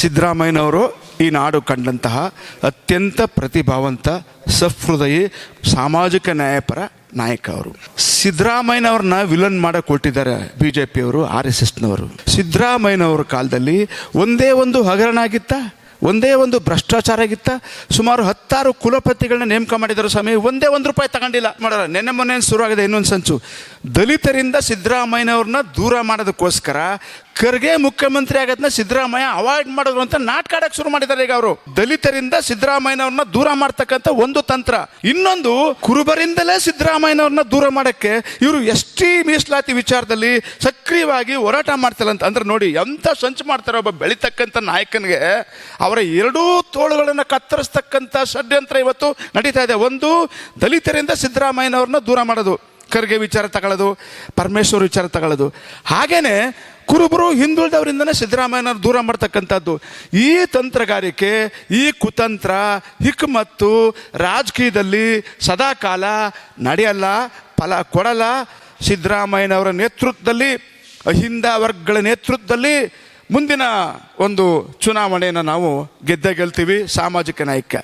ಸಿದ್ದರಾಮಯ್ಯನವರು ಈ ನಾಡು ಕಂಡಂತಹ ಅತ್ಯಂತ ಪ್ರತಿಭಾವಂತ ಸಹೃದಯಿ ಸಾಮಾಜಿಕ ನ್ಯಾಯಪರ ನಾಯಕ ಅವರು. ಸಿದ್ದರಾಮಯ್ಯನವ್ರನ್ನ ವಿಲನ್ ಮಾಡಕ್ಕೆ ಕೊಟ್ಟಿದ್ದಾರೆ BJP ಅವರು, RSSನವರು. ಸಿದ್ದರಾಮಯ್ಯನವ್ರ ಕಾಲದಲ್ಲಿ ಒಂದೇ ಒಂದು ಹಗರಣ ಆಗಿತ್ತಾ, ಒಂದೇ ಒಂದು ಭ್ರಷ್ಟಾಚಾರ ಆಗಿತ್ತ? ಸುಮಾರು 10 ಕುಲಪತಿಗಳನ್ನ ನೇಮಕ ಮಾಡಿದ್ದಾರೆ ಸ್ವಾಮಿ, ಒಂದೇ ₹1 ತಗೊಂಡಿಲ್ಲ. ಮಾಡೋರ ನೆನ್ನೆ ಮೊನ್ನೆ ಶುರುವಾಗಿದೆ ಇನ್ನೊಂದು ಸಂಚು. ದಲಿತರಿಂದ ಸಿದ್ದರಾಮಯ್ಯನವ್ರನ್ನ ದೂರ ಮಾಡೋದಕ್ಕೋಸ್ಕರ ಖರ್ಗೆ ಮುಖ್ಯಮಂತ್ರಿ ಆಗೋದನ್ನ ಸಿದ್ದರಾಮಯ್ಯ ಅವಾಯ್ಡ್ ಮಾಡಿದ್ರು ಅಂತ ನಾಟಕ ಆಡಕ್ಕೆ ಶುರು ಮಾಡಿದ್ದಾರೆ ಈಗ ಅವರು. ದಲಿತರಿಂದ ಸಿದ್ದರಾಮಯ್ಯನವ್ರನ್ನ ದೂರ ಮಾಡ್ತಕ್ಕಂಥ ಒಂದು ತಂತ್ರ. ಇನ್ನೊಂದು, ಕುರುಬರಿಂದಲೇ ಸಿದ್ದರಾಮಯ್ಯನವ್ರನ್ನ ದೂರ ಮಾಡಕ್ಕೆ ಇವರು ST ಮೀಸಲಾತಿ ವಿಚಾರದಲ್ಲಿ ಸಕ್ರಿಯವಾಗಿ ಹೋರಾಟ ಮಾಡ್ತಾರೆ ಅಂತ. ಅಂದ್ರೆ ನೋಡಿ ಎಂತ ಸಂಚು ಮಾಡ್ತಾರೆ ಒಬ್ಬ ಬೆಳಿತಕ್ಕಂಥ ನಾಯಕನಿಗೆ. ಅವರ ಎರಡೂ ತೋಳುಗಳನ್ನು ಕತ್ತರಿಸ್ತಕ್ಕಂಥ ಷಡ್ಯಂತ್ರ ಇವತ್ತು ನಡೀತಾ ಇದೆ. ಒಂದು, ದಲಿತರಿಂದ ಸಿದ್ದರಾಮಯ್ಯನವ್ರನ್ನ ದೂರ ಮಾಡೋದು, ಖರ್ಗೆ ವಿಚಾರ ತಗೊಳ್ಳೋದು, ಪರಮೇಶ್ವರ್ ವಿಚಾರ ತಗೊಳ್ಳೋದು. ಹಾಗೇನೆ ಕುರುಬರು ಹಿಂದುಳಿದವರಿಂದನೇ ಸಿದ್ದರಾಮಯ್ಯನವ್ರು ದೂರ ಮಾಡ್ತಕ್ಕಂಥದ್ದು. ಈ ತಂತ್ರಗಾರಿಕೆ, ಈ ಕುತಂತ್ರ, ಹಿಕ್ಮತ್ತು ರಾಜಕೀಯದಲ್ಲಿ ಸದಾಕಾಲ ನಡೆಯಲ್ಲ, ಫಲ ಕೊಡಲ್ಲ. ಸಿದ್ದರಾಮಯ್ಯನವರ ನೇತೃತ್ವದಲ್ಲಿ, ಅಹಿಂದ ವರ್ಗಗಳ ನೇತೃತ್ವದಲ್ಲಿ ಮುಂದಿನ ಒಂದು ಚುನಾವಣೆಯನ್ನು ನಾವು ಗೆದ್ದೇ ಗೆಲ್ತೀವಿ. ಸಾಮಾಜಿಕ ನಾಯಕ